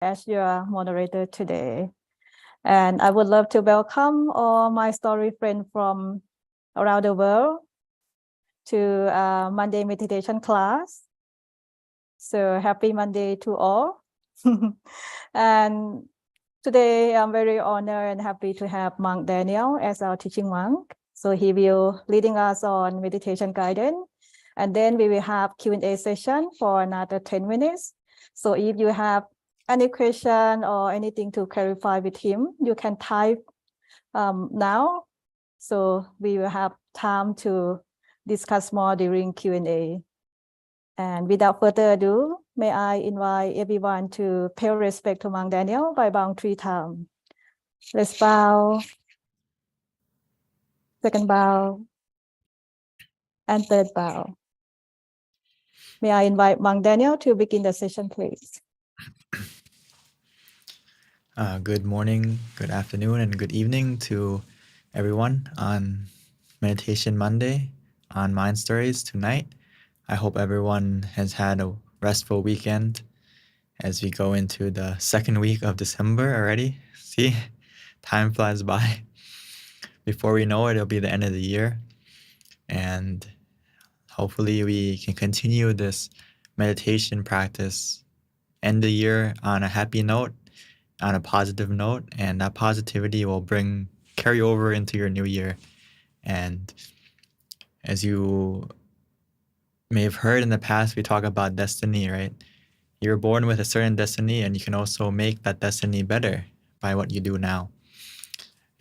as your moderator today. And I would love to welcome all my story friends from around the world to Monday meditation class. So happy Monday to all. And today I'm very honored and happy to have Monk Daniel as our teaching monk. So he will leading us on meditation guidance. And then we will have Q&A session for another 10 minutes. So if you have any question or anything to clarify with him, you can type now. So we will have time to discuss more during Q&A. And without further ado, may I invite everyone to pay respect to Monk Daniel by bowing 3 times. Let's bow, second bow, and third bow. May I invite Monk Daniel to begin the session, please. Good morning, good afternoon, and good evening to everyone on Meditation Monday on Mind Stories tonight. I hope everyone has had a restful weekend as we go into the second week of December already. See, time flies by. Before we know it, it'll be the end of the year. And hopefully we can continue this meditation practice, end the year on a happy note, on a positive note, and that positivity will carry over into your new year. And as you may have heard in the past, we talk about destiny, right? You're born with a certain destiny, and you can also make that destiny better by what you do now.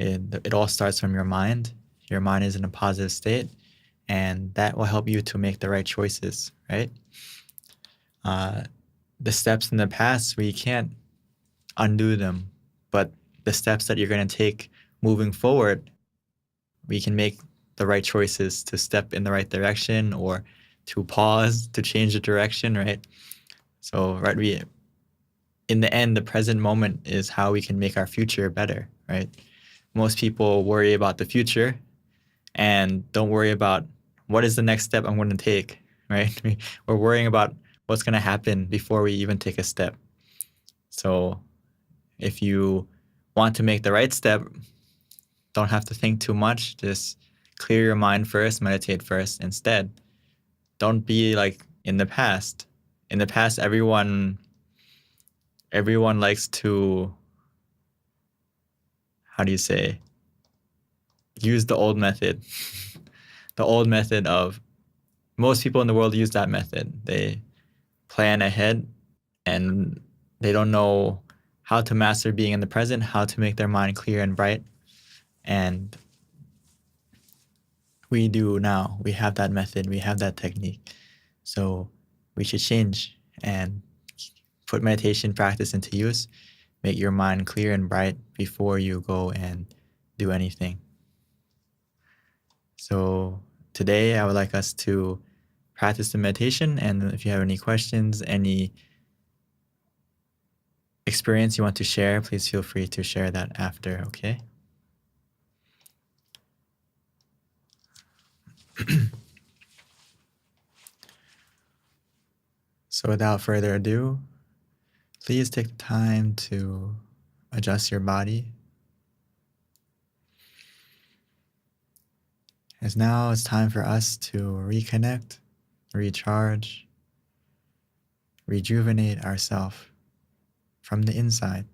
It all starts from your mind. Your mind is in a positive state, and that will help you to make the right choices, right? The steps in the past, we can't undo them, but the steps that you're going to take moving forward, we can make the right choices to step in the right direction or to pause, to change the direction, right? So, right, in the end, the present moment is how we can make our future better, right? Most people worry about the future and don't worry about what is the next step I'm going to take, right? We're worrying about what's going to happen before we even take a step. So if you want to make the right step, don't have to think too much. Just clear your mind first, meditate first instead. Don't be like in the past. In the past, everyone likes to, how do you say, use the old method. The old method of, most people in the world use that method. They plan ahead and they don't know how to master being in the present, how to make their mind clear and bright. And we do now. We have that method. We have that technique. So we should change and put meditation practice into use. Make your mind clear and bright before you go and do anything. So today I would like us to practice the meditation. And if you have any questions, any experience you want to share, please feel free to share that after, okay? So without further ado, please take the time to adjust your body. As now it's time for us to reconnect, recharge, rejuvenate ourselves from the inside.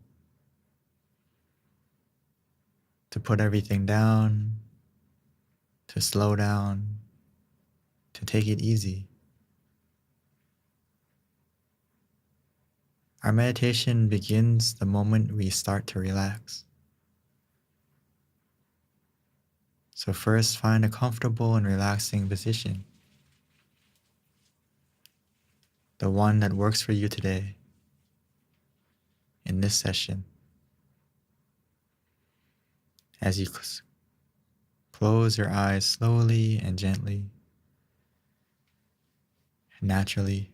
To put everything down, to slow down, to take it easy. Our meditation begins the moment we start to relax. So first, find a comfortable and relaxing position. The one that works for you today in this session. As you close your eyes slowly and gently, naturally,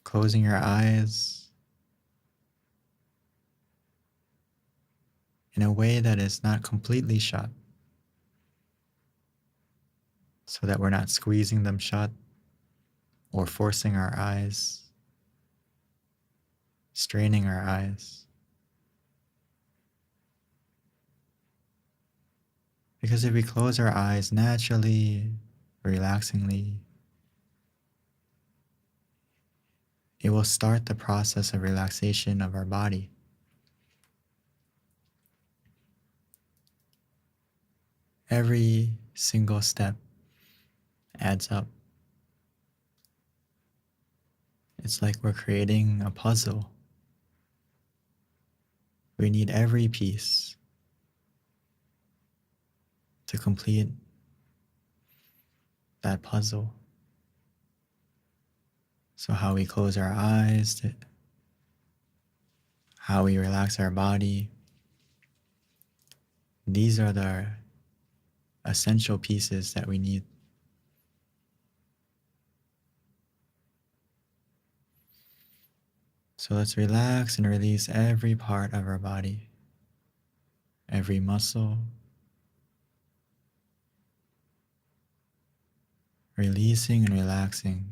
closing your eyes in a way that is not completely shut, so that we're not squeezing them shut, or forcing our eyes, straining our eyes. Because if we close our eyes naturally, relaxingly, it will start the process of relaxation of our body. Every single step adds up. It's like we're creating a puzzle. We need every piece to complete that puzzle. So how we close our eyes, how we relax our body, these are the essential pieces that we need. So let's relax and release every part of our body, every muscle, releasing and relaxing.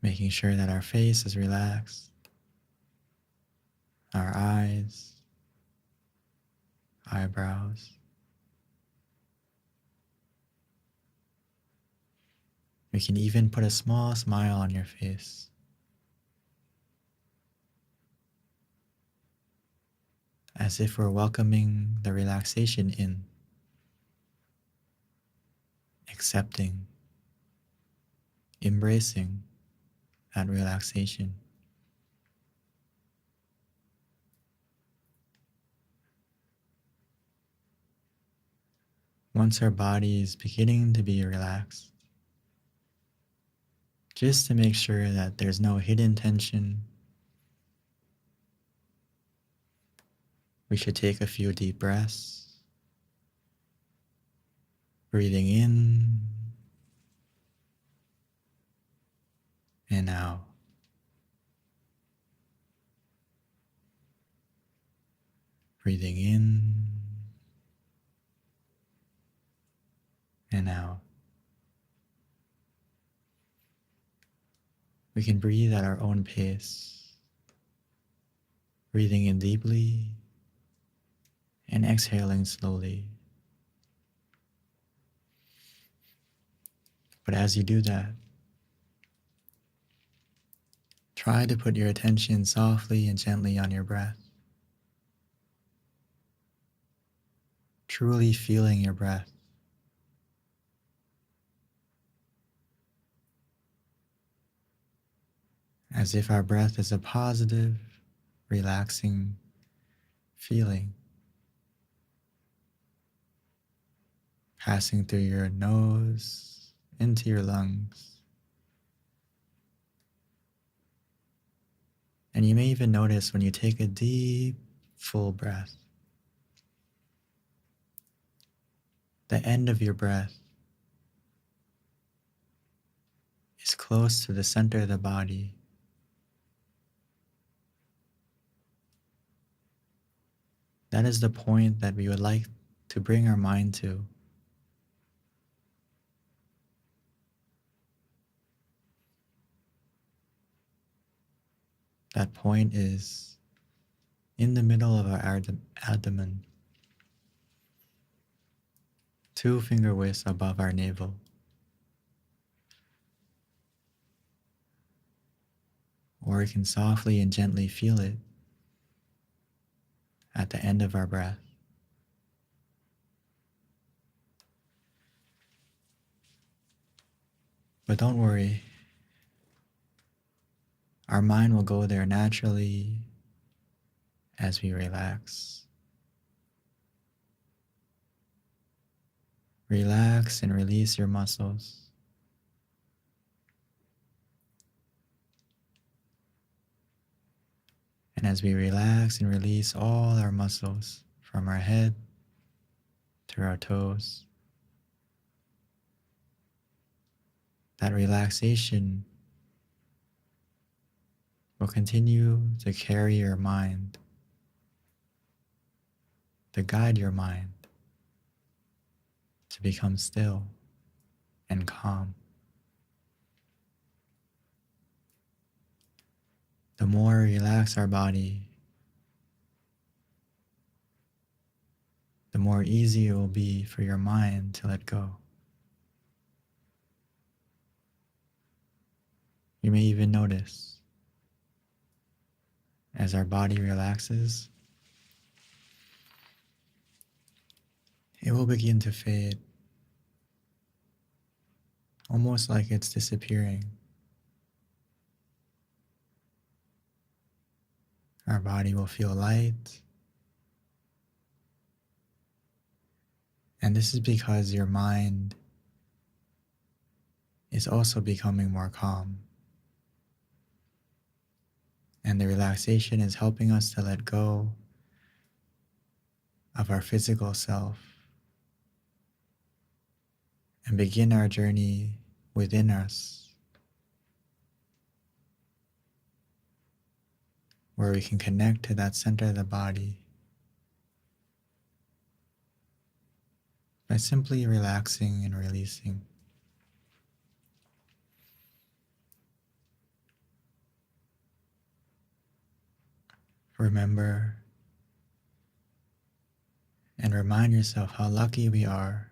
Making sure that our face is relaxed, our eyes, eyebrows. We can even put a small smile on your face. As if we're welcoming the relaxation in, accepting, embracing that relaxation. Once our body is beginning to be relaxed, just to make sure that there's no hidden tension, we should take a few deep breaths, breathing in and out. Breathing in and out. We can breathe at our own pace, breathing in deeply and exhaling slowly. But as you do that, try to put your attention softly and gently on your breath, truly feeling your breath. As if our breath is a positive, relaxing feeling, passing through your nose, into your lungs. And you may even notice when you take a deep, full breath, the end of your breath is close to the center of the body. That is the point that we would like to bring our mind to. That point is in the middle of our abdomen, 2 finger widths above our navel. Or we can softly and gently feel it at the end of our breath. But don't worry, our mind will go there naturally as we relax. Relax and release your muscles. And as we relax and release all our muscles from our head to our toes, that relaxation will continue to carry your mind, to guide your mind to become still and calm. The more we relax our body, the more easy it will be for your mind to let go. You may even notice, as our body relaxes, it will begin to fade, almost like it's disappearing. Our body will feel light, and this is because your mind is also becoming more calm. And the relaxation is helping us to let go of our physical self and begin our journey within us, where we can connect to that center of the body by simply relaxing and releasing. Remember and remind yourself how lucky we are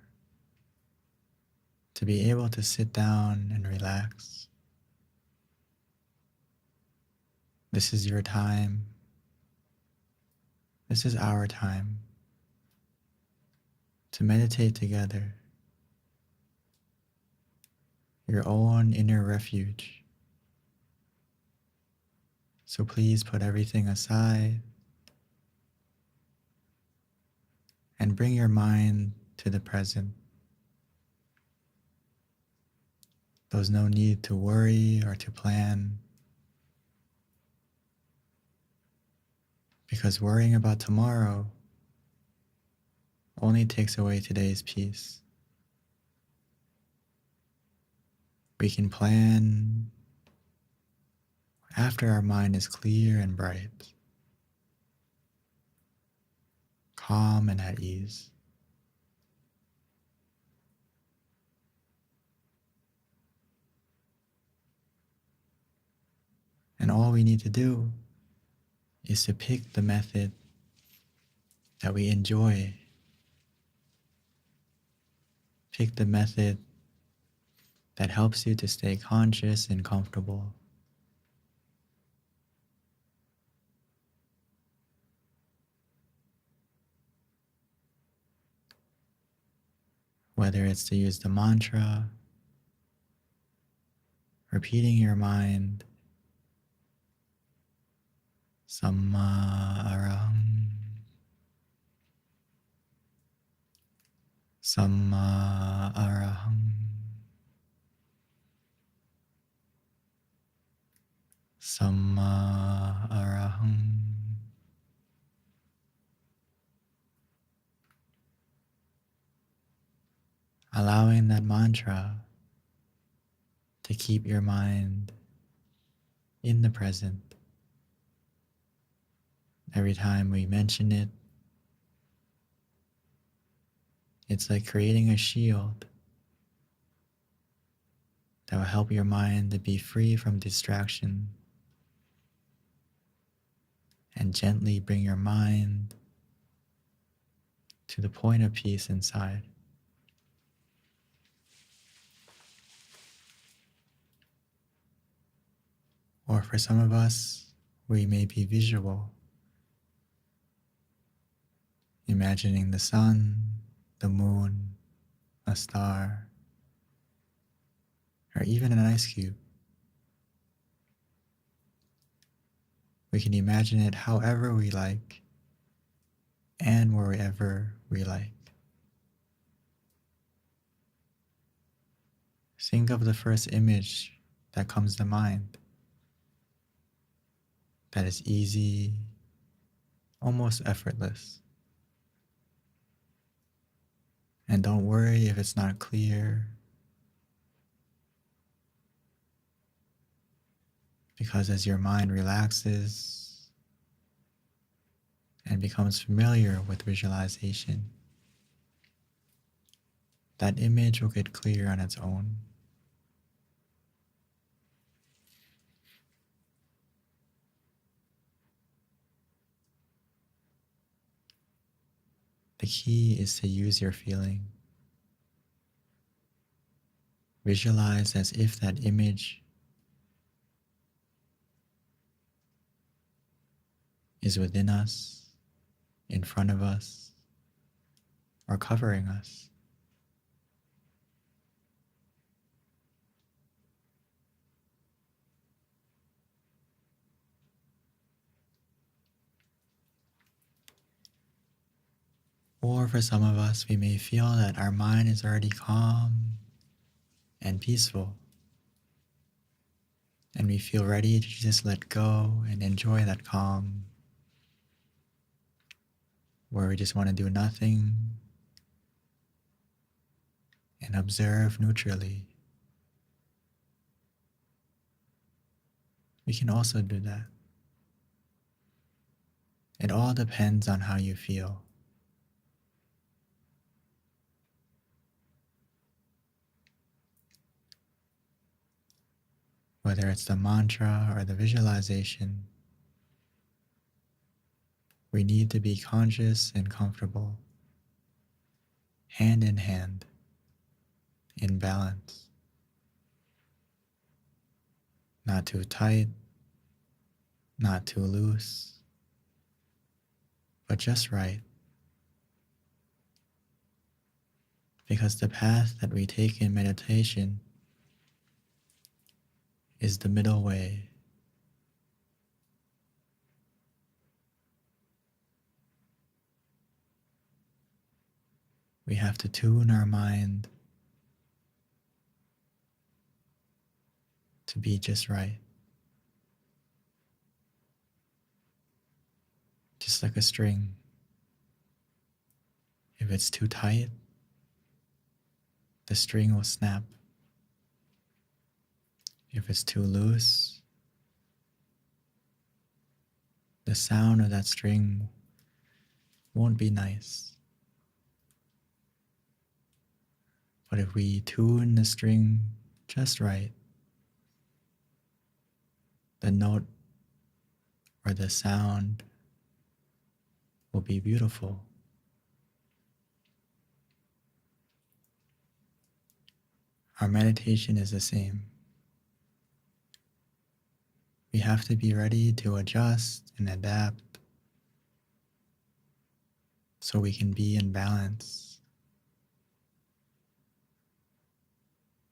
to be able to sit down and relax. This is your time. This is our time to meditate together, your own inner refuge. So please put everything aside and bring your mind to the present. There's no need to worry or to plan, because worrying about tomorrow only takes away today's peace. We can plan after our mind is clear and bright, calm and at ease. And all we need to do is to pick the method that we enjoy. Pick the method that helps you to stay conscious and comfortable. Whether it's to use the mantra, repeating your mind, Samma Araham, Samma Araham, Samma Araham. Allowing that mantra to keep your mind in the present. Every time we mention it, it's like creating a shield that will help your mind to be free from distraction and gently bring your mind to the point of peace inside. Or for some of us, we may be visual, imagining the sun, the moon, a star, or even an ice cube. We can imagine it however we like and wherever we like. Think of the first image that comes to mind. That is easy, almost effortless. And don't worry if it's not clear, because as your mind relaxes and becomes familiar with visualization, that image will get clear on its own. The key is to use your feeling. Visualize as if that image is within us, in front of us, or covering us. Or for some of us, we may feel that our mind is already calm and peaceful, and we feel ready to just let go and enjoy that calm, where we just want to do nothing and observe neutrally. We can also do that. It all depends on how you feel. Whether it's the mantra or the visualization, we need to be conscious and comfortable, hand in hand, in balance. Not too tight, not too loose, but just right. Because the path that we take in meditation is the middle way. We have to tune our mind to be just right. Just like a string. If it's too tight, the string will snap. If it's too loose, the sound of that string won't be nice. But if we tune the string just right, the note or the sound will be beautiful. Our meditation is the same. We have to be ready to adjust and adapt so we can be in balance,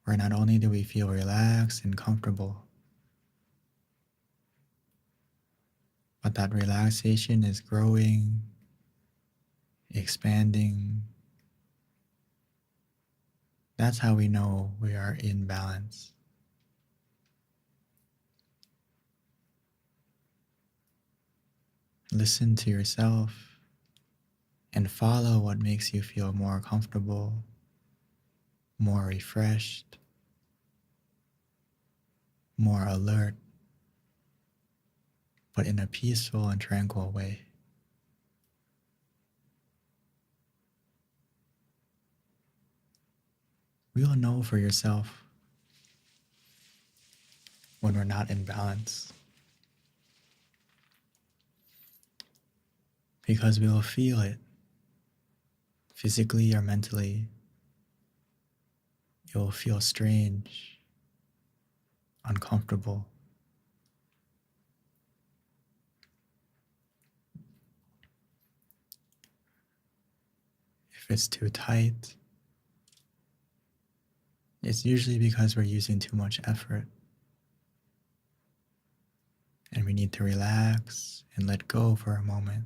where not only do we feel relaxed and comfortable, but that relaxation is growing, expanding. That's how we know we are in balance. Listen to yourself and follow what makes you feel more comfortable, more refreshed, more alert, but in a peaceful and tranquil way. You'll know for yourself when we're not in balance, because we will feel it physically or mentally. It will feel strange, uncomfortable. If it's too tight, it's usually because we're using too much effort. And we need to relax and let go for a moment.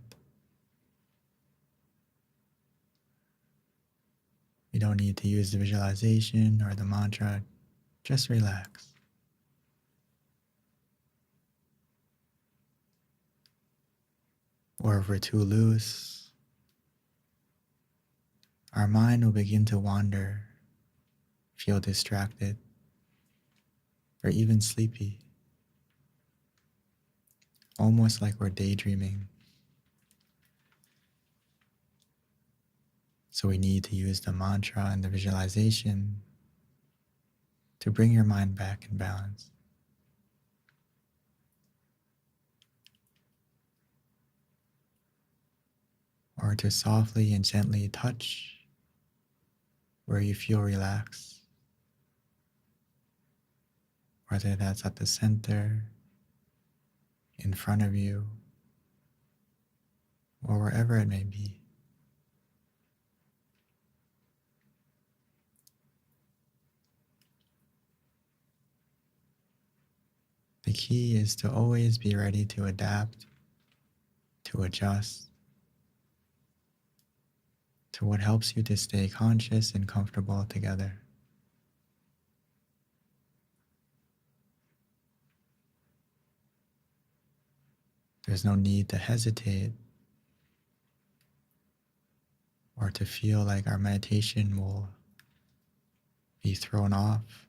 You don't need to use the visualization or the mantra, just relax. Or if we're too loose, our mind will begin to wander, feel distracted, or even sleepy, almost like we're daydreaming. So we need to use the mantra and the visualization to bring your mind back in balance. Or to softly and gently touch where you feel relaxed, whether that's at the center, in front of you, or wherever it may be. The key is to always be ready to adapt, to adjust, to what helps you to stay conscious and comfortable together. There's no need to hesitate or to feel like our meditation will be thrown off.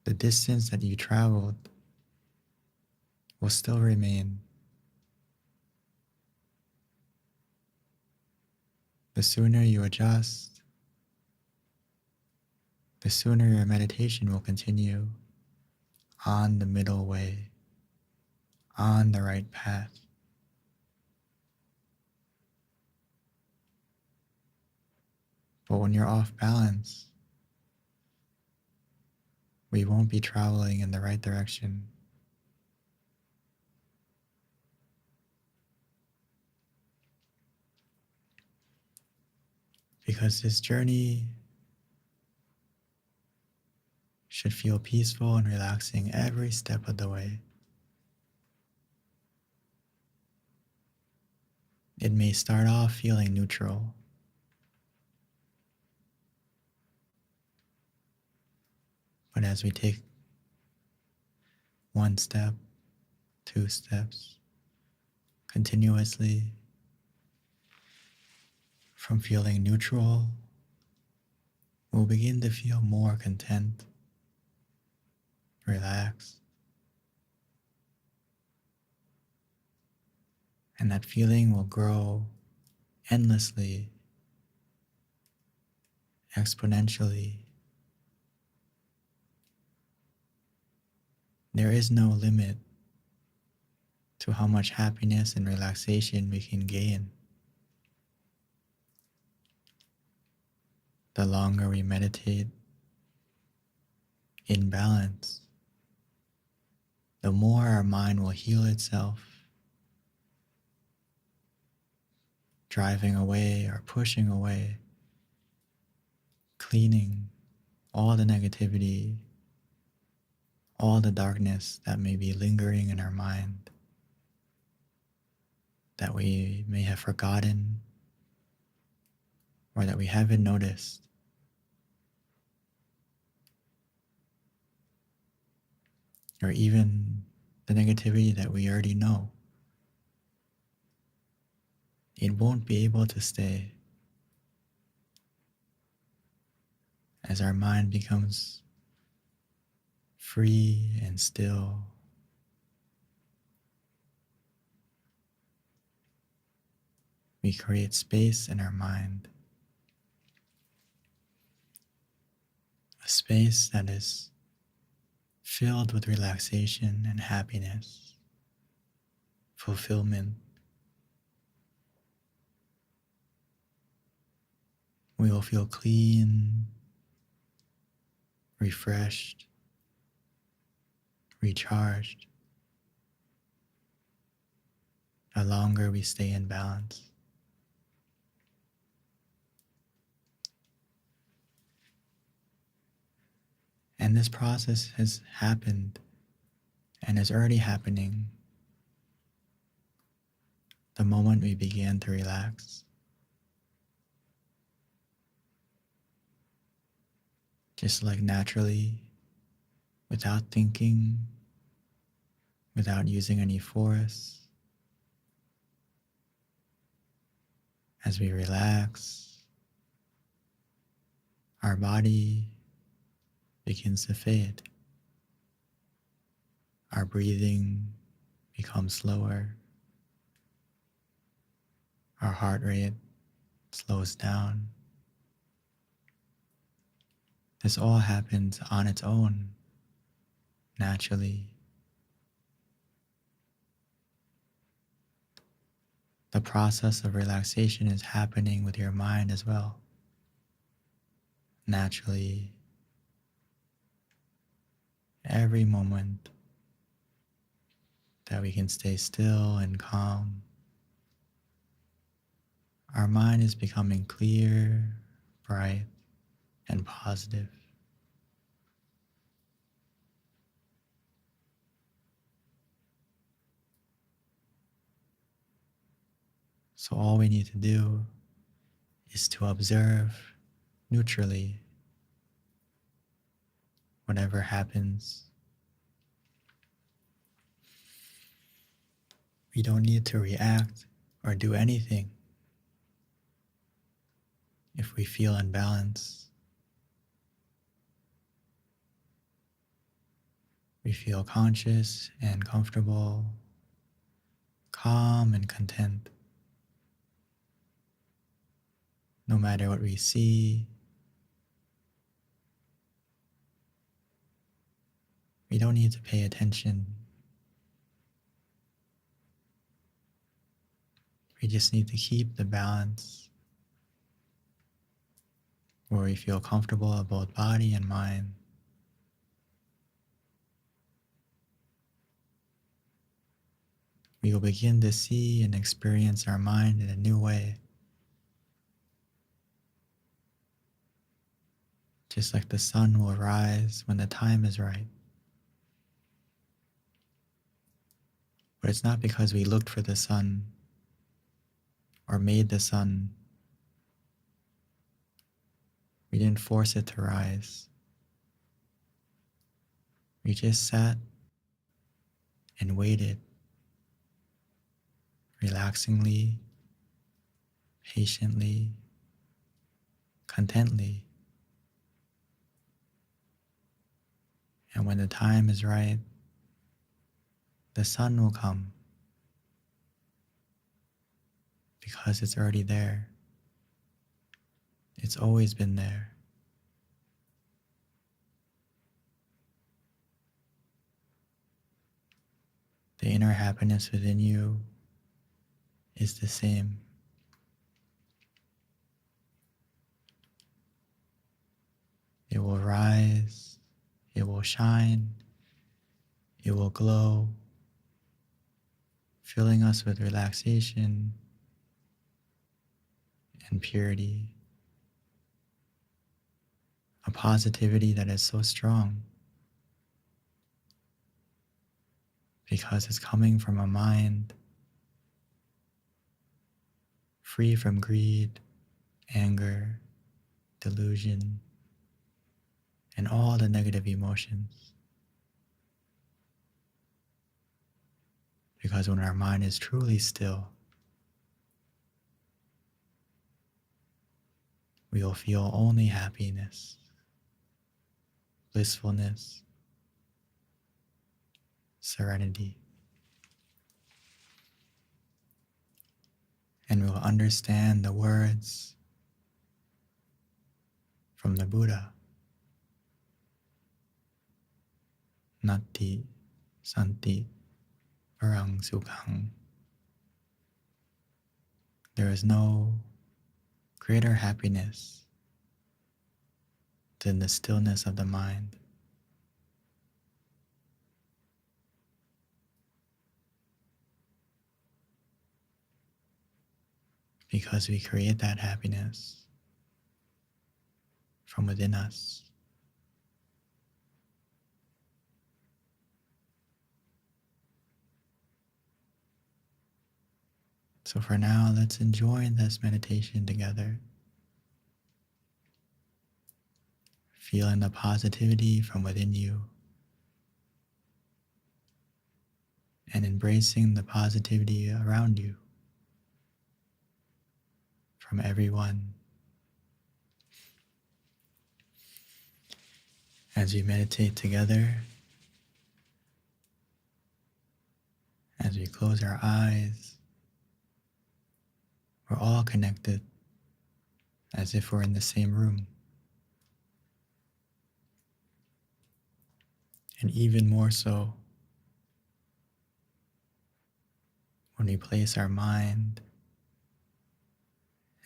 The distance that you traveled will still remain. The sooner you adjust, the sooner your meditation will continue on the middle way, on the right path. But when you're off balance, we won't be traveling in the right direction. Because this journey should feel peaceful and relaxing every step of the way. It may start off feeling neutral, but as we take one step, 2 steps, continuously, from feeling neutral, we'll begin to feel more content, relaxed, and that feeling will grow endlessly, exponentially. There is no limit to how much happiness and relaxation we can gain. The longer we meditate in balance, the more our mind will heal itself, driving away or pushing away, cleaning all the negativity, all the darkness that may be lingering in our mind, that we may have forgotten or that we haven't noticed. Or even the negativity that we already know. It won't be able to stay as our mind becomes free and still. We create space in our mind, a space that is filled with relaxation and happiness, fulfillment. We will feel clean, refreshed, recharged, the longer we stay in balance. And this process has happened and is already happening the moment we began to relax. Just like naturally, without thinking, without using any force, as we relax, our body begins to fade. Our breathing becomes slower. Our heart rate slows down. This all happens on its own, naturally. The process of relaxation is happening with your mind as well. Naturally, every moment that we can stay still and calm, our mind is becoming clear, bright, and positive. So all we need to do is to observe neutrally whatever happens. We don't need to react or do anything if we feel unbalanced. We feel conscious and comfortable, calm and content. No matter what we see, we don't need to pay attention. We just need to keep the balance where we feel comfortable about body and mind. We will begin to see and experience our mind in a new way. Just like the sun will rise when the time is right. But it's not because we looked for the sun or made the sun. We didn't force it to rise. We just sat and waited, relaxingly, patiently, contently. And when the time is right, the sun will come because it's already there. It's always been there. The inner happiness within you is the same. It will rise, it will shine, it will glow, filling us with relaxation and purity. A positivity that is so strong because it's coming from a mind free from greed, anger, delusion, and all the negative emotions. Because when our mind is truly still, we will feel only happiness, blissfulness, serenity. And we will understand the words from the Buddha. Nati, Santi, Parang Sukhang. There is no greater happiness than the stillness of the mind. Because we create that happiness from within us. So for now, let's enjoy this meditation together. Feeling the positivity from within you and embracing the positivity around you from everyone. As we meditate together, as we close our eyes We're all connected as if we're in the same room. And even more so when we place our mind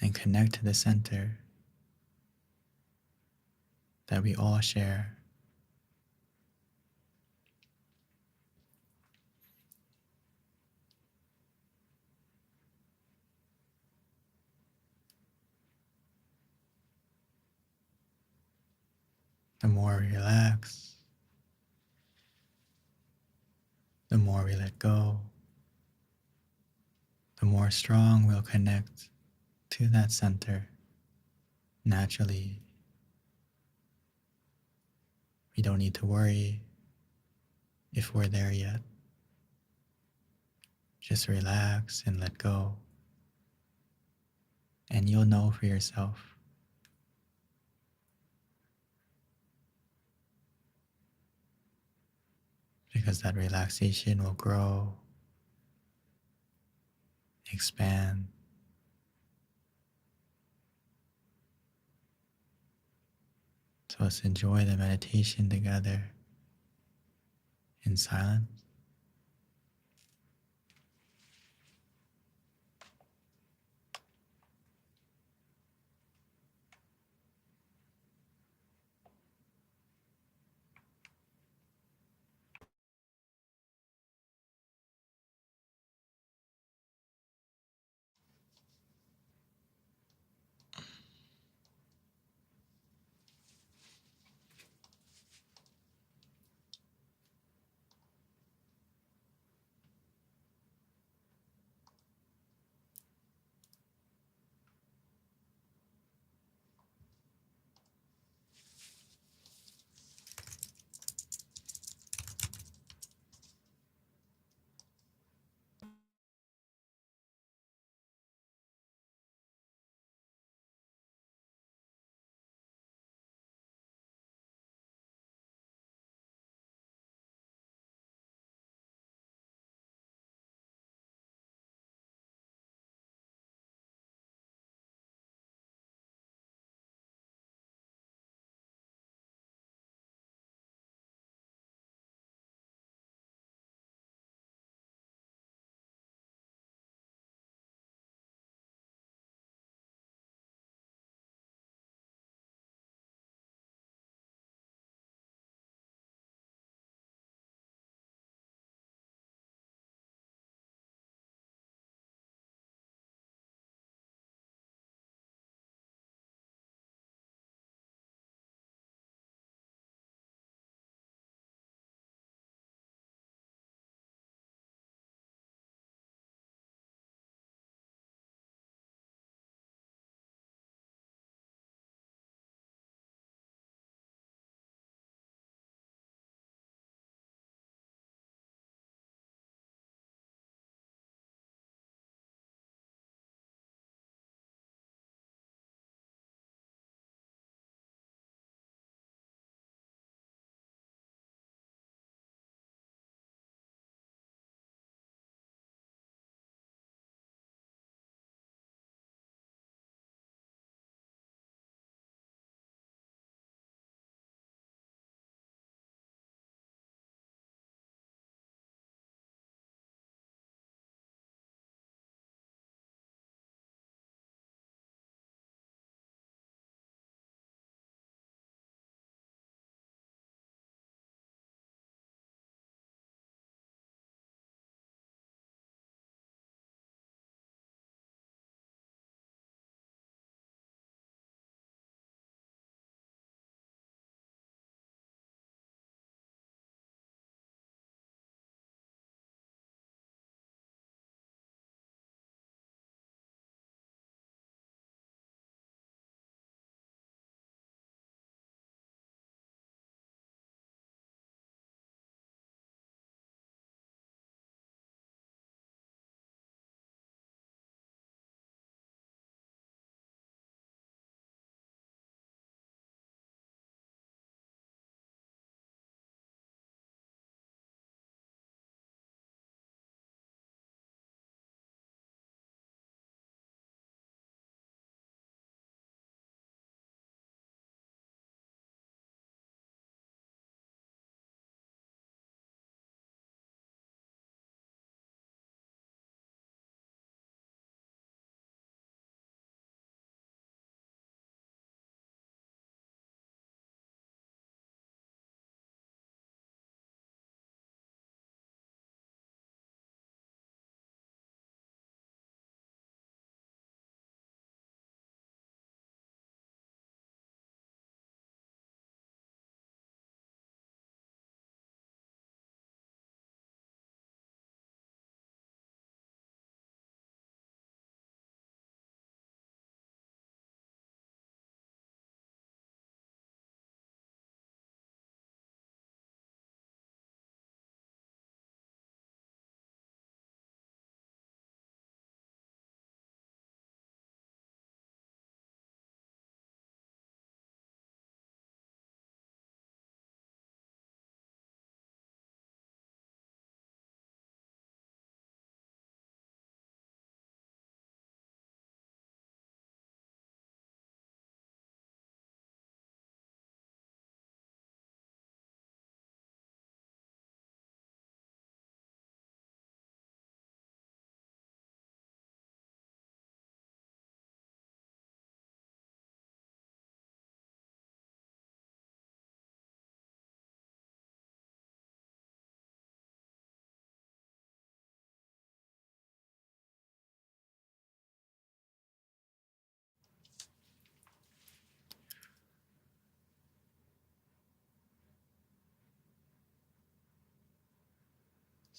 and connect to the center that we all share. The more we relax, the more we let go, the more strong we'll connect to that center naturally. We don't need to worry if we're there yet. Just relax and let go, and you'll know for yourself. Because that relaxation will grow, expand. So let's enjoy the meditation together in silence.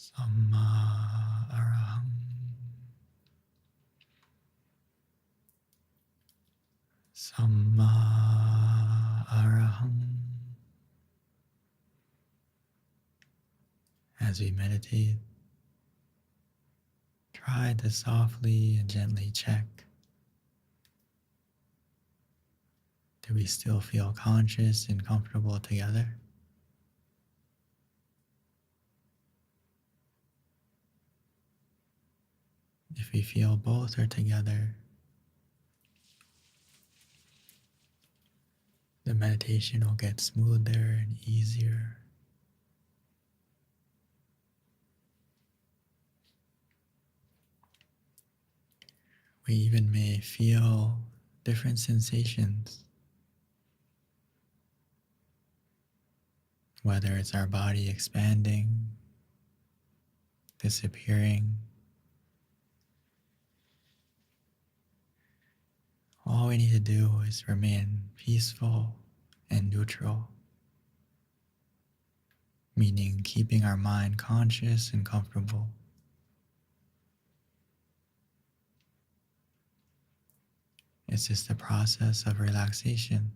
Samma Arahang. Samma Arahang. As we meditate, try to softly and gently check. Do we still feel conscious and comfortable together? If we feel both are together, the meditation will get smoother and easier. We even may feel different sensations, whether it's our body expanding, disappearing. All we need to do is remain peaceful and neutral, meaning keeping our mind conscious and comfortable. It's just a process of relaxation.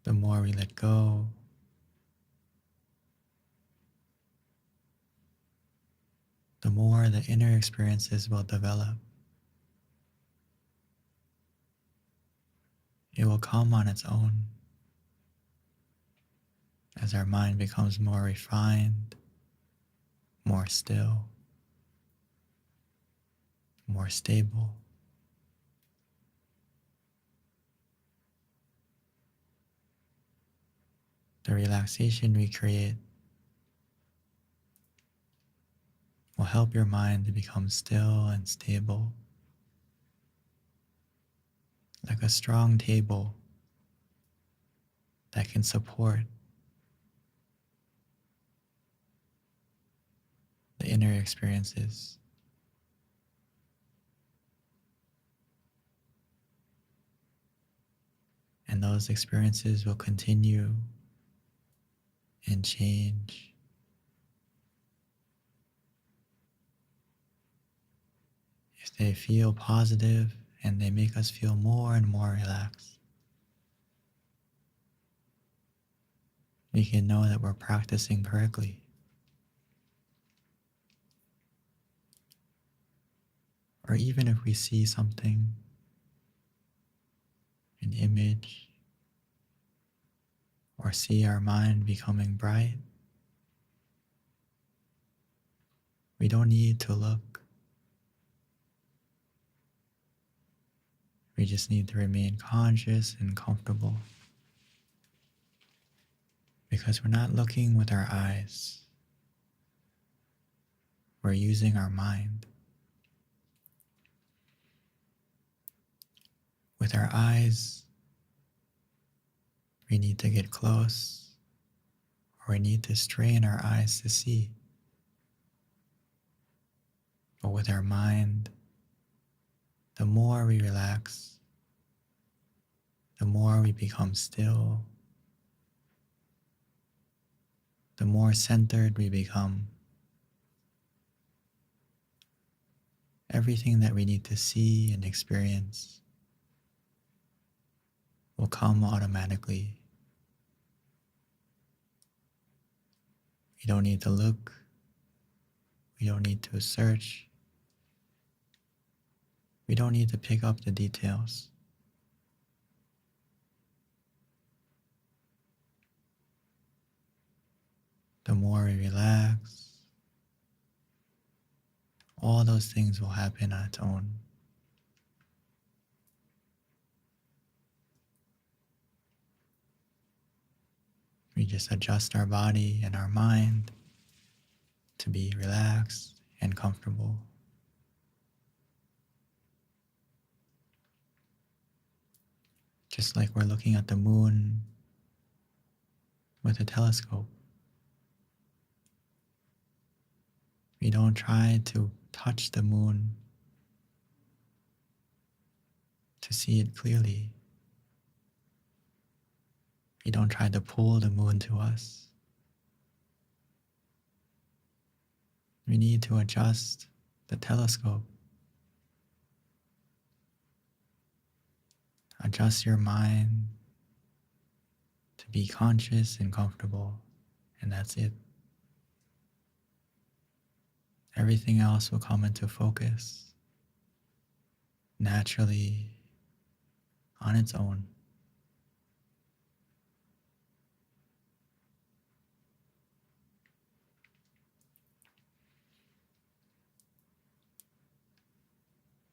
The more we let go, the more the inner experiences will develop. It will come on its own as our mind becomes more refined, more still, more stable. The relaxation we create will help your mind to become still and stable, like a strong table that can support the inner experiences. And those experiences will continue and change. If they feel positive and they make us feel more and more relaxed, we can know that we're practicing correctly. Or even if we see something, an image, or see our mind becoming bright, we don't need to look. We just need to remain conscious and comfortable, because we're not looking with our eyes. We're using our mind. With our eyes, we need to get close, or we need to strain our eyes to see. But with our mind, the more we relax, the more we become still, the more centered we become. Everything that we need to see and experience will come automatically. We don't need to look. We don't need to search. We don't need to pick up the details. The more we relax, all those things will happen on its own. We just adjust our body and our mind to be relaxed and comfortable. Just like we're looking at the moon with a telescope. We don't try to touch the moon to see it clearly. We don't try to pull the moon to us. We need to adjust the telescope. Adjust your mind to be conscious and comfortable, and that's it. Everything else will come into focus naturally on its own.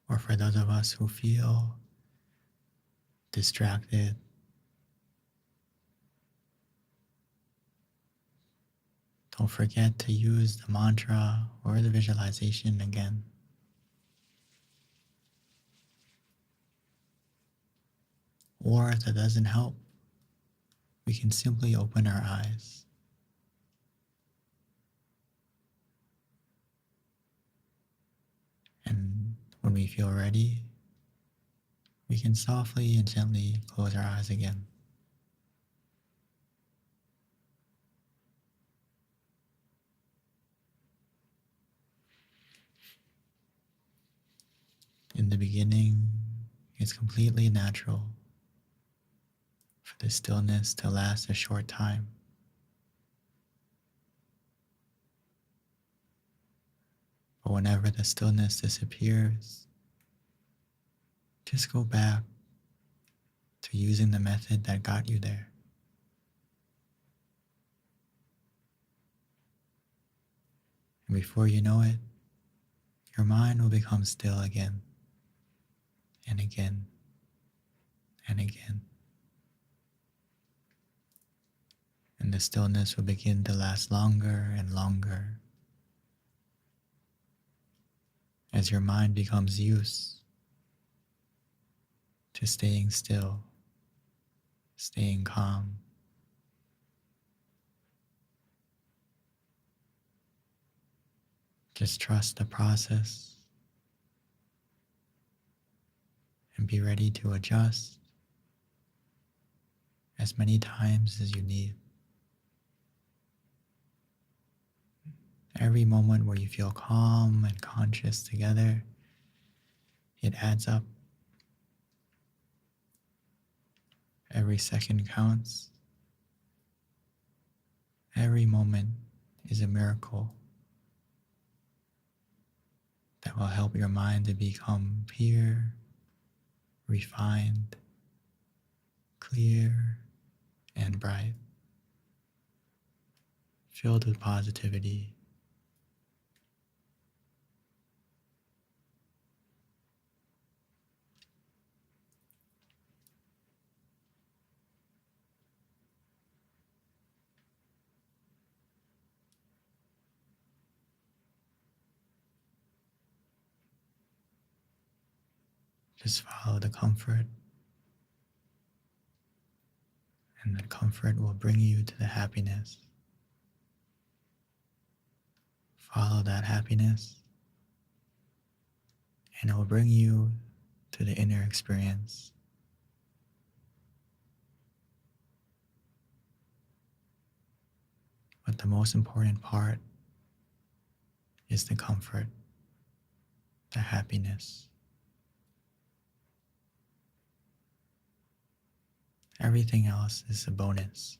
Or for those of us who feel distracted, don't forget to use the mantra or the visualization again. Or if that doesn't help, we can simply open our eyes. And when we feel ready, we can softly and gently close our eyes again. In the beginning, it's completely natural for the stillness to last a short time. But whenever the stillness disappears, just go back to using the method that got you there. And before you know it, your mind will become still again and again and again. And the stillness will begin to last longer and longer as your mind becomes used to staying still, staying calm. Just trust the process and be ready to adjust as many times as you need. Every moment where you feel calm and conscious together, it adds up. Every second counts. Every moment is a miracle that will help your mind to become pure, refined, clear, and bright, filled with positivity. Just follow the comfort, and that comfort will bring you to the happiness. Follow that happiness, and it will bring you to the inner experience. But the most important part is the comfort, the happiness. Everything else is a bonus.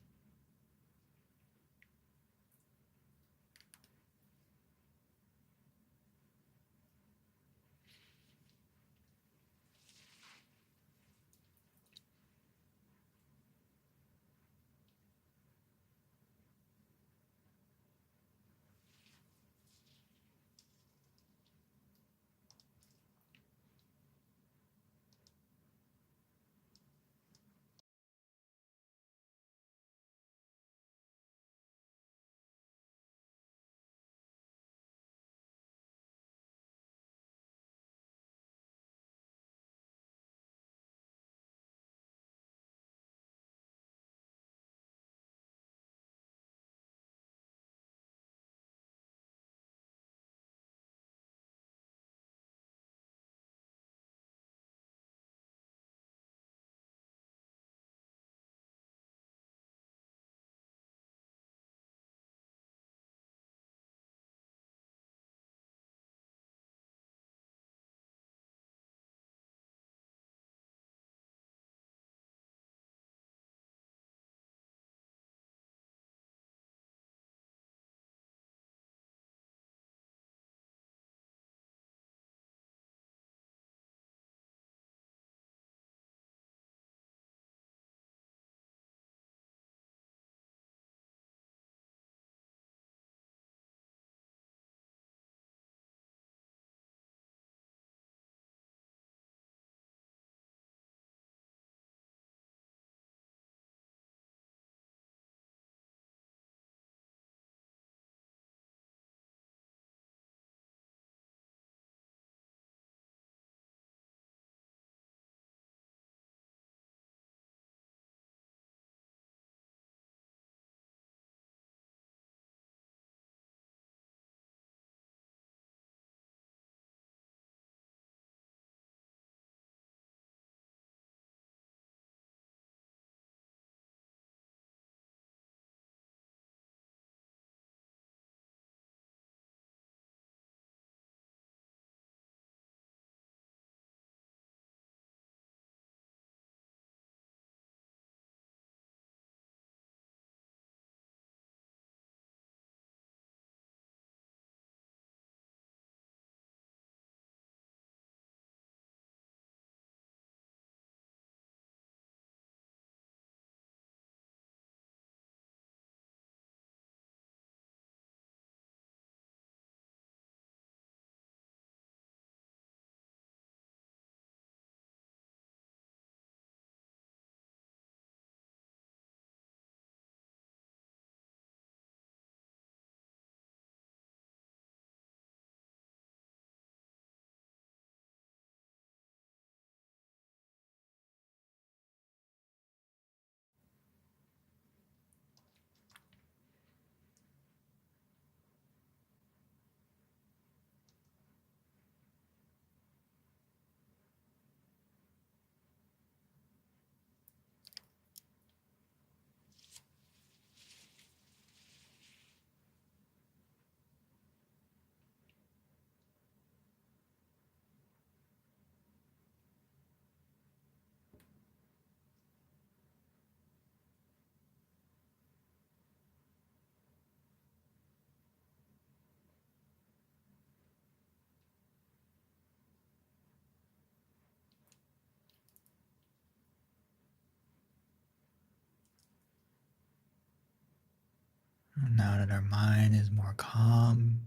Now that our mind is more calm,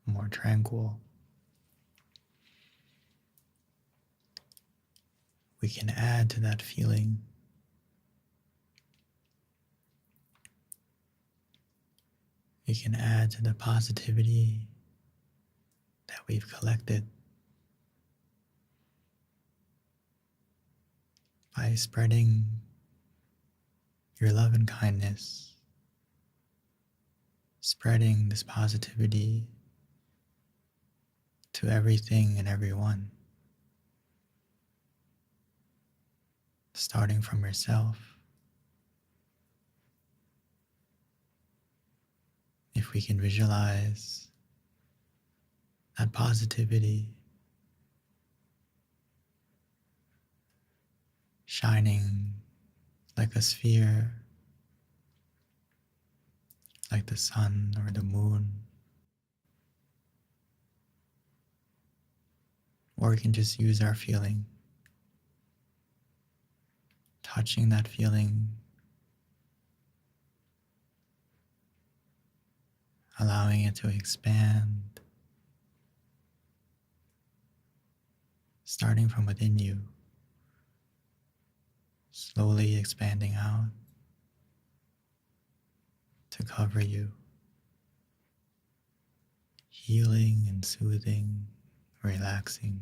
more tranquil, we can add to that feeling. We can add to the positivity that we've collected by spreading your love and kindness, spreading this positivity to everything and everyone, starting from yourself. If we can visualize that positivity shining like a sphere, like the sun or the moon, or we can just use our feeling, touching that feeling, allowing it to expand, starting from within you, slowly expanding out to cover you, healing and soothing, relaxing,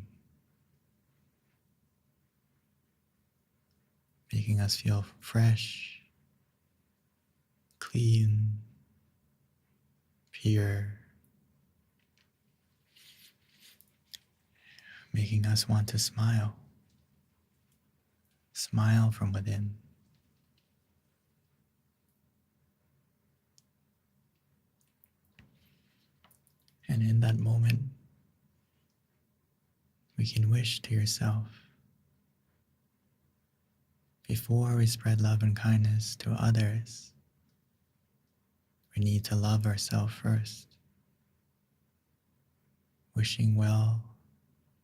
making us feel fresh, clean, pure, making us want to smile. Smile from within. And in that moment, we can wish to yourself, before we spread love and kindness to others, we need to love ourselves first. Wishing well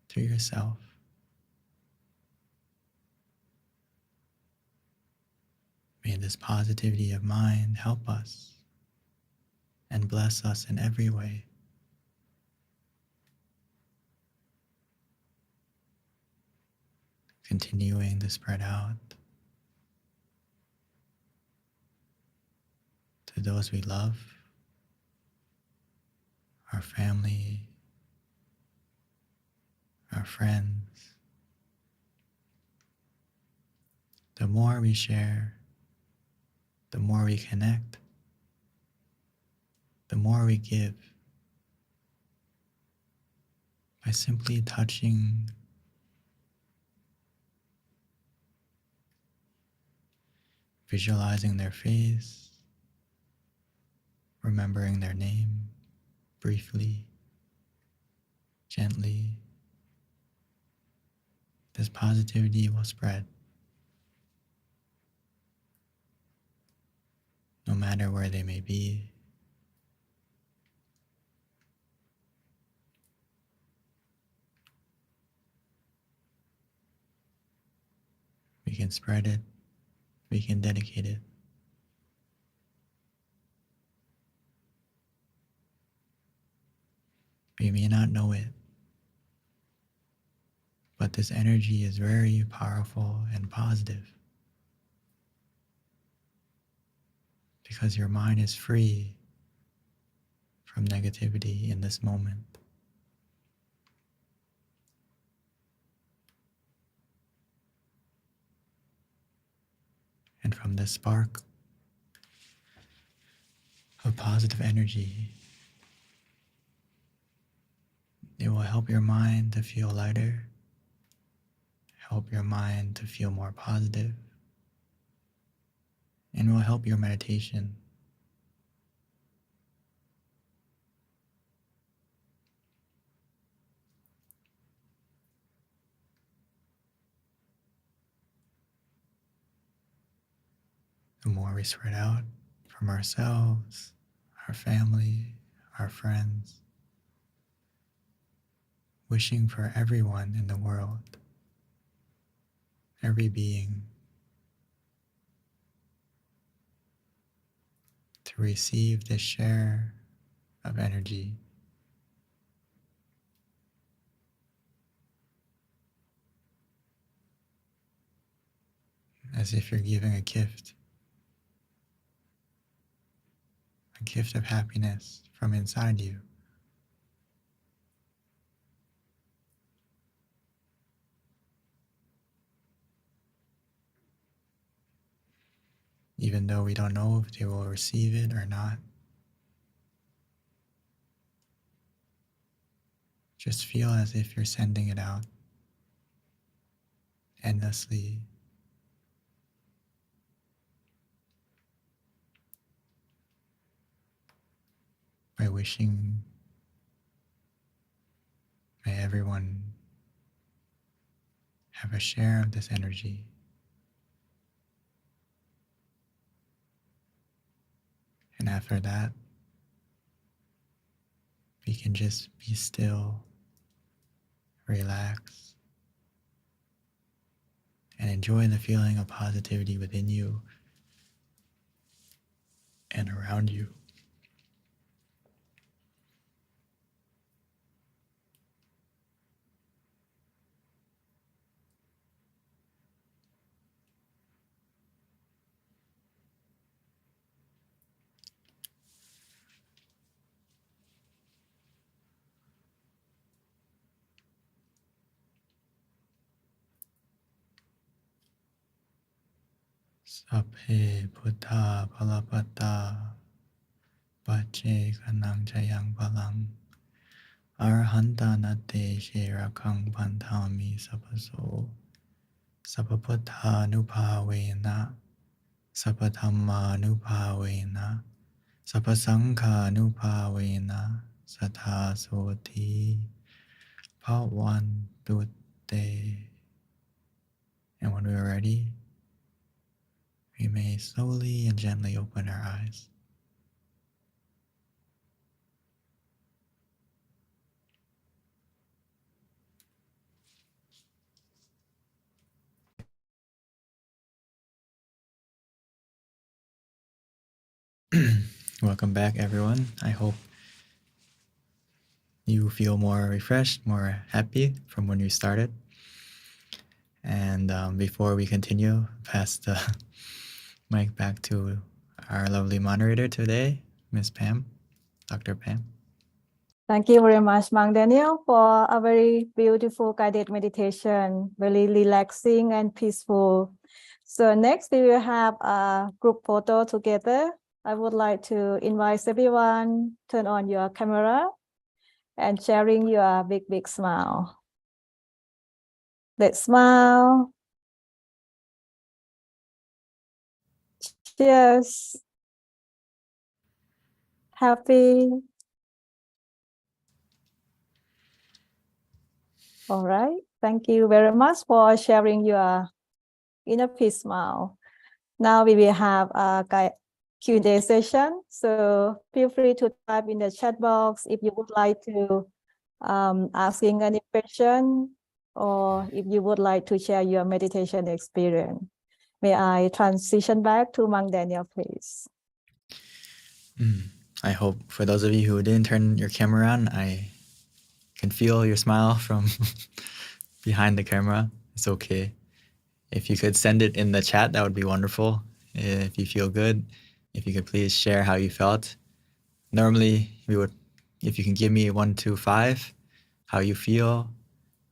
to yourself. May this positivity of mind help us and bless us in every way. Continuing to spread out to those we love, our family, our friends. The more we share, the more we connect, the more we give. By simply touching, visualizing their face, remembering their name briefly, gently, this positivity will spread. No matter where they may be. We can spread it, we can dedicate it. We may not know it, but this energy is very powerful and positive because your mind is free from negativity in this moment. And from this spark of positive energy, it will help your mind to feel lighter, help your mind to feel more positive, and will help your meditation. The more we spread out from ourselves, our family, our friends, wishing for everyone in the world, every being, to to receive this share of energy. As if you're giving a gift of happiness from inside you. Even though we don't know if they will receive it or not. Just feel as if you're sending it out endlessly. By wishing, may everyone have a share of this energy. And after that, we can just be still, relax, and enjoy the feeling of positivity within you and around you. Sapphe Buddha Palapata Pache Kanang Chayang Palang Arhanta Nate Shirakang Pantami Sapaso Sapaputta Nupavena Sapathamma Nupavena Sapasangha Nupavena Satha Soti Part 1 Tutte. And when we are ready, we may slowly and gently open our eyes. Welcome back, everyone. I hope you feel more refreshed, more happy from when you started. And before we continue, pass the mic back to our lovely moderator today, Miss Pam, Dr. Pam. Thank you very much, Mang Daniel, for a very beautiful guided meditation, very relaxing and peaceful. So next we will have a group photo together. I would like to invite everyone, turn on your camera and sharing your big smile. Let's smile. Cheers. Happy. All right. Thank you very much for sharing your inner peace smile. Now we will have a Q&A session. So feel free to type in the chat box if you would like to asking any question, or if you would like to share your meditation experience. May I transition back to Mang Daniel, please? I hope for those of you who didn't turn your camera on, I can feel your smile from behind the camera. It's okay. If you could send it in the chat, that would be wonderful. If you feel good, if you could please share how you felt. Normally, we would, if you can give me 1 to 5, how you feel,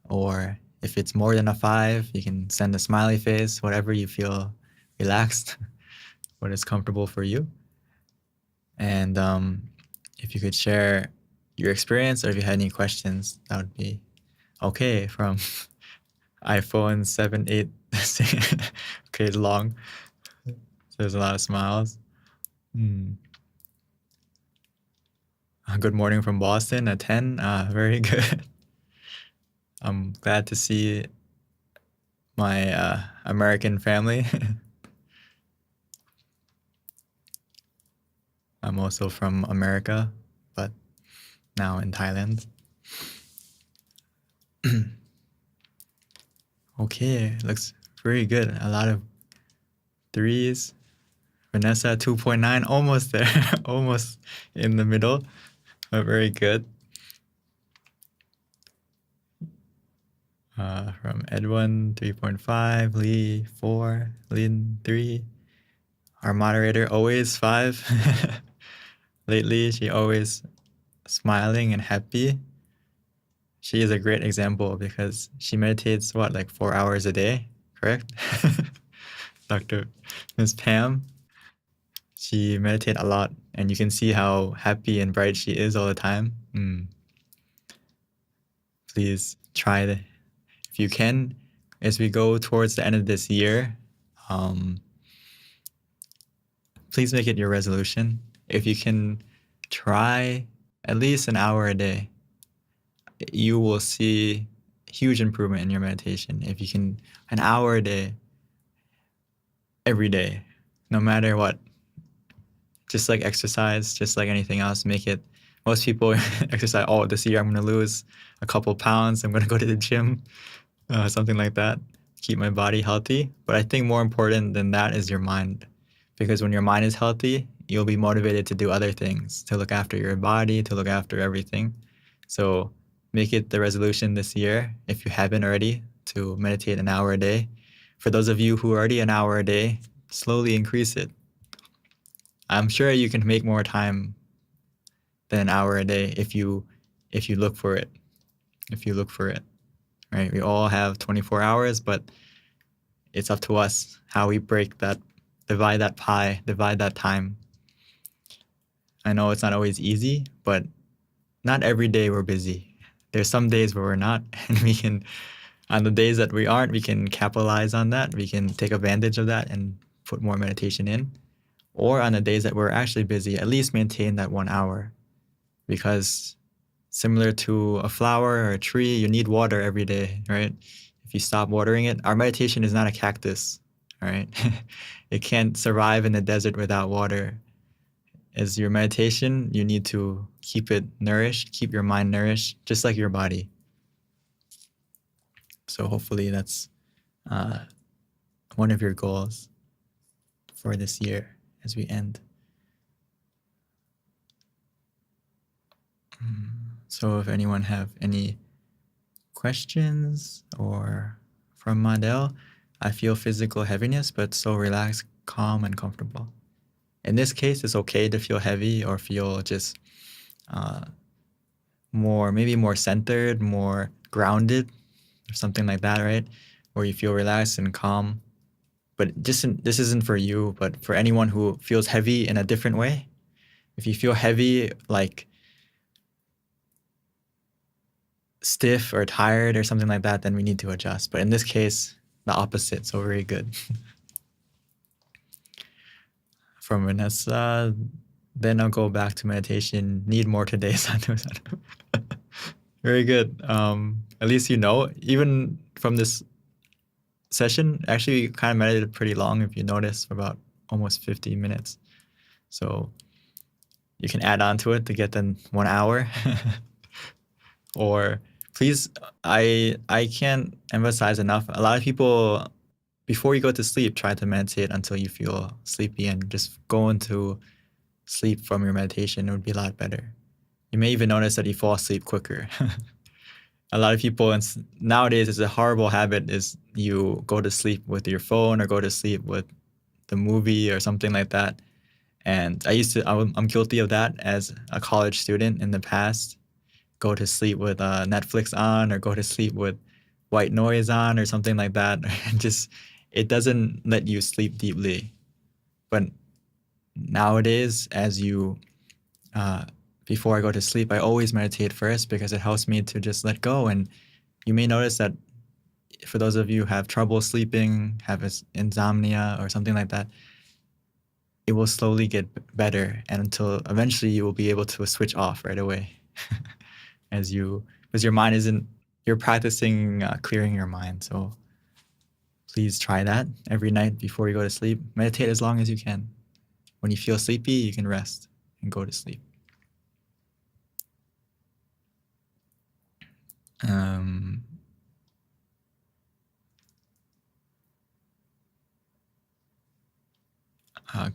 or if it's more than a 5, you can send a smiley face, whatever you feel relaxed, what is comfortable for you. And if you could share your experience, or if you had any questions, that would be okay. From iPhone 7, 8, okay, it's long. So there's a lot of smiles. Good morning from Boston at 10. Very good. I'm glad to see my American family. I'm also from America, but now in Thailand. Okay, looks very good. A lot of 3s, Vanessa 2.9, almost there, almost in the middle, but very good. From Edwin 3.5, Lee 4, Lynn 3. Our moderator always 5. Lately, she always smiling and happy. She is a great example because she meditates like 4 hours a day, correct? Dr. Miss Pam, she meditates a lot, and you can see how happy and bright she is all the time. Please try it if you can. As we go towards the end of this year, please make it your resolution. If you can try at least an hour a day, you will see huge improvement in your meditation. If you can, an hour a day, every day, no matter what, just like exercise, just like anything else, make it. Most people exercise, oh, this year I'm going to lose a couple pounds, I'm going to go to the gym, something like that, keep my body healthy. But I think more important than that is your mind, because when your mind is healthy, you'll be motivated to do other things, to look after your body, to look after everything. So make it the resolution this year, if you haven't already, to meditate an hour a day. For those of you who are already an hour a day, slowly increase it. I'm sure you can make more time than an hour a day if you look for it. If you look for it, right? We all have 24 hours, but it's up to us how we break that, divide that pie, divide that time. I know it's not always easy, but not every day we're busy. There's some days where we're not, and we can, on the days that we aren't, we can capitalize on that. We can take advantage of that and put more meditation in. Or on the days that we're actually busy, at least maintain that 1 hour. Because similar to a flower or a tree, you need water every day, right? If you stop watering it, our meditation is not a cactus, right? It can't survive in the desert without water. As your meditation, you need to keep it nourished, keep your mind nourished, just like your body. So hopefully that's one of your goals for this year as we end. So if anyone have any questions, or from Madel, I feel physical heaviness, but so relaxed, calm, and comfortable. In this case, it's okay to feel heavy or feel just maybe more centered, more grounded, or something like that, right? Where you feel relaxed and calm. But this isn't for you, but for anyone who feels heavy in a different way. If you feel heavy, like stiff or tired or something like that, then we need to adjust. But in this case, the opposite, so very good. From Vanessa, then I'll go back to meditation. Need more today, Sadhu. Very good. At least you know, even from this session, actually we kind of meditated pretty long, if you notice, for about almost 50 minutes. So you can add on to it to get then 1 hour. Or please, I can't emphasize enough. A lot of people, before you go to sleep, try to meditate until you feel sleepy, and just go into sleep from your meditation. It would be a lot better. You may even notice that you fall asleep quicker. A lot of people, nowadays, it's a horrible habit, is you go to sleep with your phone or go to sleep with the movie or something like that. And I'm guilty of that as a college student in the past. Go to sleep with Netflix on, or go to sleep with white noise on or something like that. Just, it doesn't let you sleep deeply. But nowadays, before I go to sleep, I always meditate first, because it helps me to just let go. And you may notice that for those of you who have trouble sleeping, have insomnia or something like that, it will slowly get better, and until eventually you will be able to switch off right away. Because your mind you're practicing clearing your mind. So please try that every night before you go to sleep. Meditate as long as you can. When you feel sleepy, you can rest and go to sleep.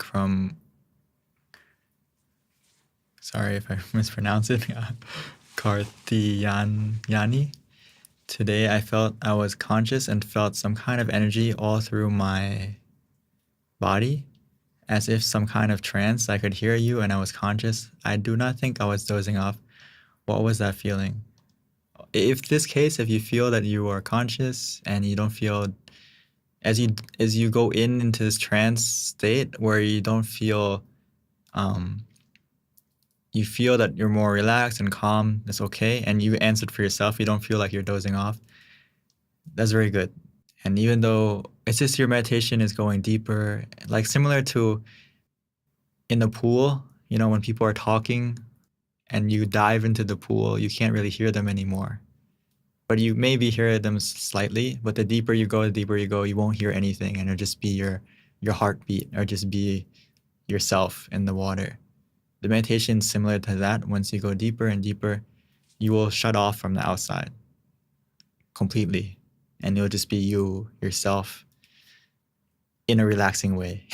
from, sorry if I mispronounce it, Karthiyani. Today I felt I was conscious and felt some kind of energy all through my body, as if some kind of trance. I could hear you and I was conscious. I do not think I was dozing off. What was that feeling? If this case, if you feel that you are conscious and you don't feel, as you go into this trance state where you don't feel, you feel that you're more relaxed and calm, that's okay, and you answered for yourself, you don't feel like you're dozing off, that's very good. And even though it's just your meditation is going deeper, like similar to in the pool, when people are talking and you dive into the pool, you can't really hear them anymore. But you maybe hear them slightly, but the deeper you go, you won't hear anything, and it'll just be your heartbeat, or just be yourself in the water. The meditation is similar to that. Once you go deeper and deeper, you will shut off from the outside completely, and you'll just be yourself in a relaxing way.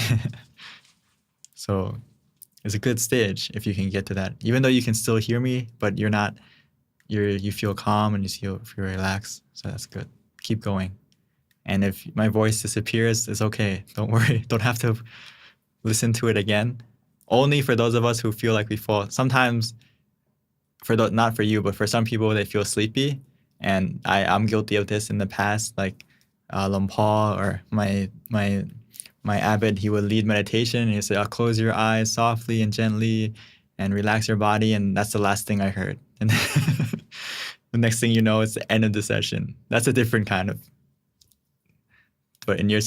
So it's a good stage if you can get to that, even though you can still hear me, but you feel calm and you feel relaxed. So that's good. Keep going. And if my voice disappears, it's okay. Don't worry. Don't have to listen to it again. Only for those of us who feel like we fall. Sometimes, not for you, but for some people, they feel sleepy. And I'm guilty of this in the past. Like Lampao or my abbot, he would lead meditation. And he'd say, close your eyes softly and gently and relax your body. And that's the last thing I heard. And the next thing you know, it's the end of the session. That's a different kind of. But in your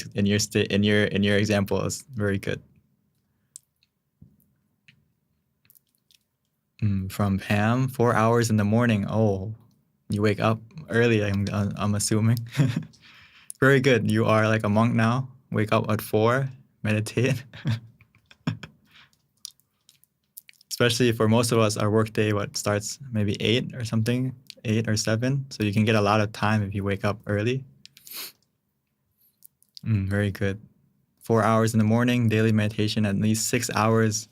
example, it's very good. From Pam, 4 hours in the morning. Oh, you wake up early, I'm assuming. Very good. You are like a monk now. Wake up at 4, meditate. Especially for most of us, our workday starts maybe 8 or something, 8 or 7. So you can get a lot of time if you wake up early. Very good. 4 hours in the morning, daily meditation, at least 6 hours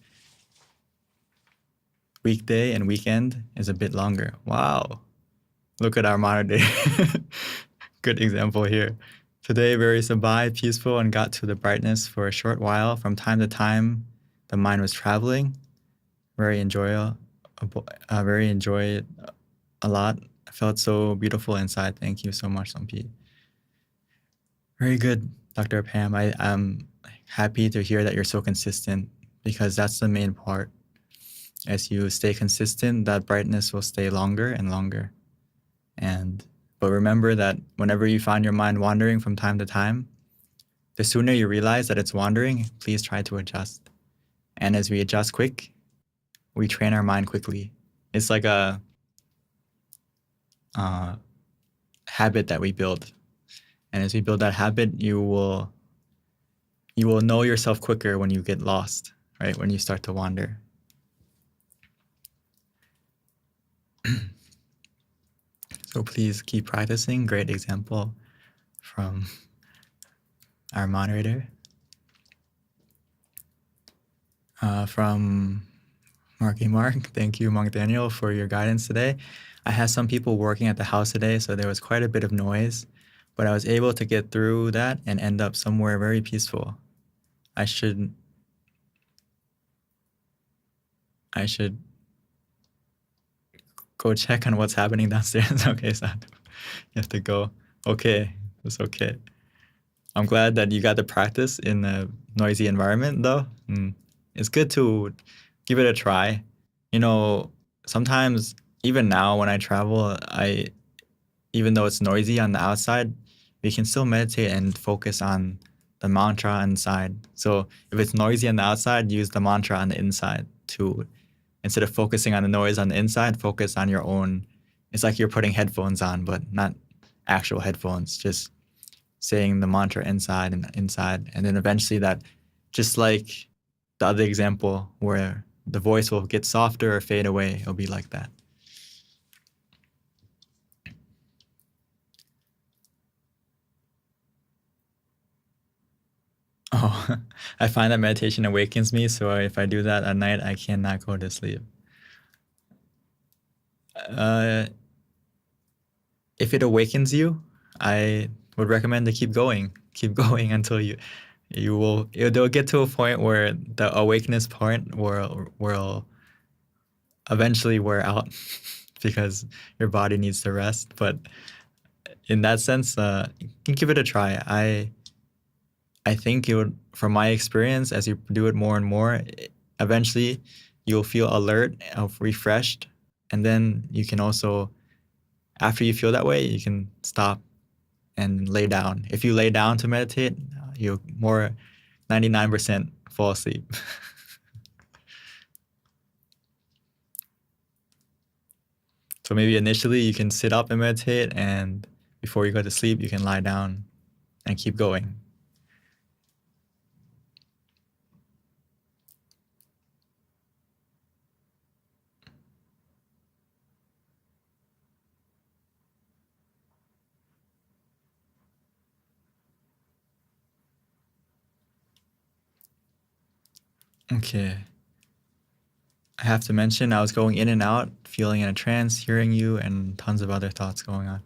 weekday, and weekend is a bit longer. Wow. Look at our modern day. Good example here. Today, very sabai, peaceful, and got to the brightness for a short while. From time to time, the mind was traveling. Very enjoy it a lot. I felt so beautiful inside. Thank you so much, Sampi. Very good, Dr. Pam. I'm happy to hear that you're so consistent, because that's the main part. As you stay consistent, that brightness will stay longer and longer. But remember that whenever you find your mind wandering from time to time, the sooner you realize that it's wandering, please try to adjust. And as we adjust quick, we train our mind quickly. It's like a habit that we build. And as we build that habit, you will know yourself quicker when you get lost, right? When you start to wander. So please keep practicing. Great example from our moderator. From Marky Mark, thank you, Monk Daniel, for your guidance today. I had some people working at the house today, so there was quite a bit of noise, but I was able to get through that and end up somewhere very peaceful. I should go check on what's happening downstairs. Okay, so you have to go. Okay, it's okay. I'm glad that you got to practice in a noisy environment, though. It's good to give it a try. Sometimes, even now when I travel, even though it's noisy on the outside, we can still meditate and focus on the mantra inside. So if it's noisy on the outside, use the mantra on the inside too. Instead of focusing on the noise on the inside, focus on your own. It's like you're putting headphones on, but not actual headphones, just saying the mantra inside. And then eventually that, just like the other example where the voice will get softer or fade away, it'll be like that. Oh, I find that meditation awakens me, so if I do that at night, I cannot go to sleep. Uh, if it awakens you, I would recommend to keep going. Keep going until they'll get to a point where the awakeness point will eventually wear out because your body needs to rest. But in that sense, you can give it a try. I think it would, from my experience, as you do it more and more, eventually you'll feel alert, refreshed, and then you can also, after you feel that way, you can stop and lay down. If you lay down to meditate, you'll 99% fall asleep. So maybe initially you can sit up and meditate, and before you go to sleep, you can lie down and keep going. Okay. I have to mention, I was going in and out, feeling in a trance, hearing you, and tons of other thoughts going on.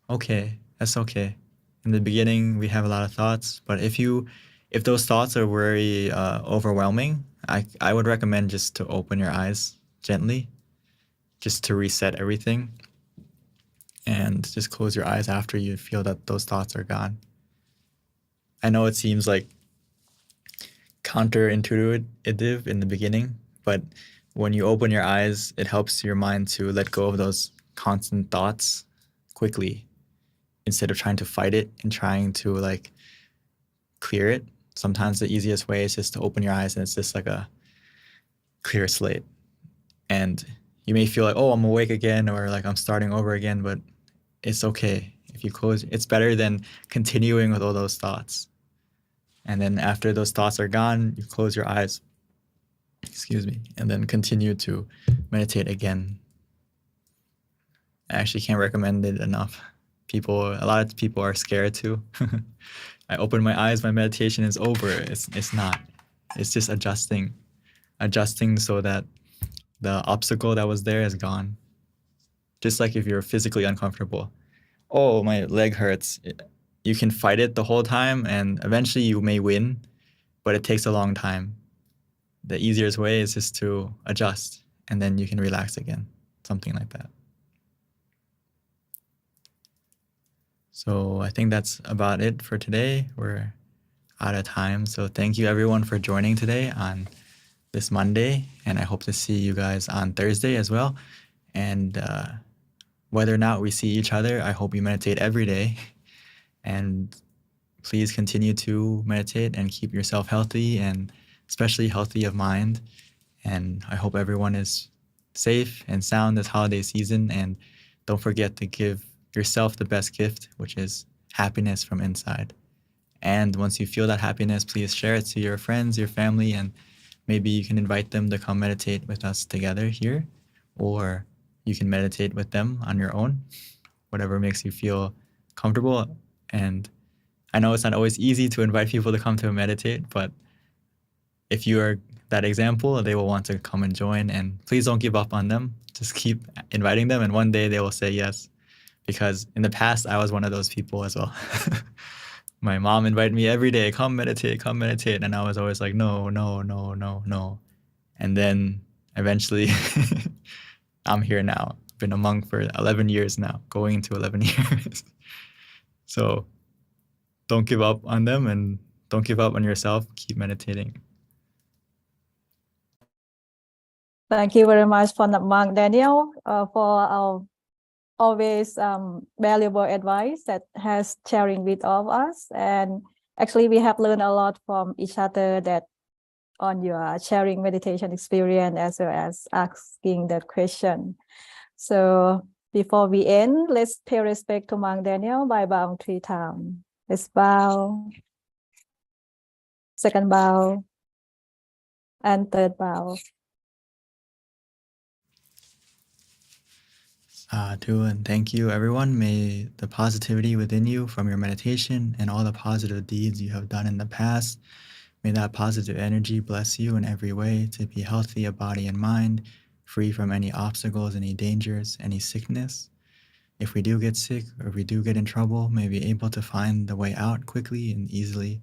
Okay, that's okay. In the beginning, we have a lot of thoughts, but if those thoughts are very overwhelming, I would recommend just to open your eyes gently, just to reset everything, and just close your eyes after you feel that those thoughts are gone. I know it seems like counterintuitive in the beginning, but when you open your eyes, it helps your mind to let go of those constant thoughts quickly instead of trying to fight it and trying to like clear it. Sometimes the easiest way is just to open your eyes and it's just like a clear slate. And you may feel like, oh, I'm awake again, or like I'm starting over again, but it's okay. If you close, it's better than continuing with all those thoughts. And then after those thoughts are gone, you close your eyes, and then continue to meditate again. I actually can't recommend it enough. A lot of people are scared too. I open my eyes, my meditation is over. It's not. It's just adjusting so that the obstacle that was there is gone. Just like if you're physically uncomfortable. Oh, my leg hurts. You can fight it the whole time and eventually you may win, but it takes a long time. The easiest way is just to adjust and then you can relax again. Something like that. So I think that's about it for today. We're out of time. So thank you everyone for joining today on this Monday. And I hope to see you guys on Thursday as well. And whether or not we see each other, I hope you meditate every day. And please continue to meditate and keep yourself healthy and especially healthy of mind. And I hope everyone is safe and sound this holiday season. And don't forget to give yourself the best gift, which is happiness from inside. And once you feel that happiness, please share it to your friends, your family, and maybe you can invite them to come meditate with us together here, or you can meditate with them on your own, whatever makes you feel comfortable. And I know it's not always easy to invite people to come to meditate, but if you are that example, they will want to come and join. And please don't give up on them. Just keep inviting them, and one day they will say yes. Because in the past, I was one of those people as well. My mom invited me every day, come meditate. And I was always like, no, no, no, no, no. And then eventually, I'm here now. Been a monk for 11 years now, going into 11 years. So don't give up on them and don't give up on yourself. Keep meditating. Thank you very much for Monk Daniel for our always valuable advice that has sharing with all of us. And actually, we have learned a lot from each other that on your sharing meditation experience as well as asking that question. So before we end, let's pay respect to Monk Daniel by bowing 3 times. Let's bow, second bow, and third bow. Too, and thank you, everyone. May the positivity within you from your meditation and all the positive deeds you have done in the past, may that positive energy bless you in every way to be healthy of body and mind, free from any obstacles, any dangers, any sickness. If we do get sick or if we do get in trouble, may be able to find the way out quickly and easily.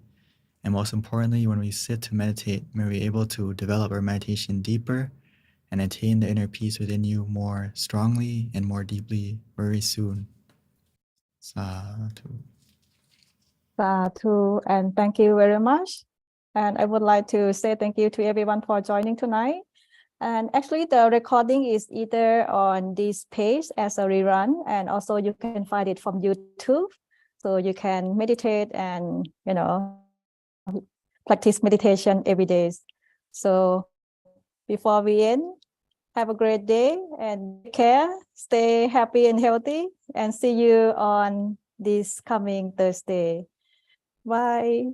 And most importantly, when we sit to meditate, may we be able to develop our meditation deeper and attain the inner peace within you more strongly and more deeply very soon. Sadhu. Sadhu, and thank you very much. And I would like to say thank you to everyone for joining tonight. And actually, the recording is either on this page as a rerun, and also you can find it from YouTube. So you can meditate and, practice meditation every day. So before we end, have a great day and take care, stay happy and healthy, and see you on this coming Thursday. Bye.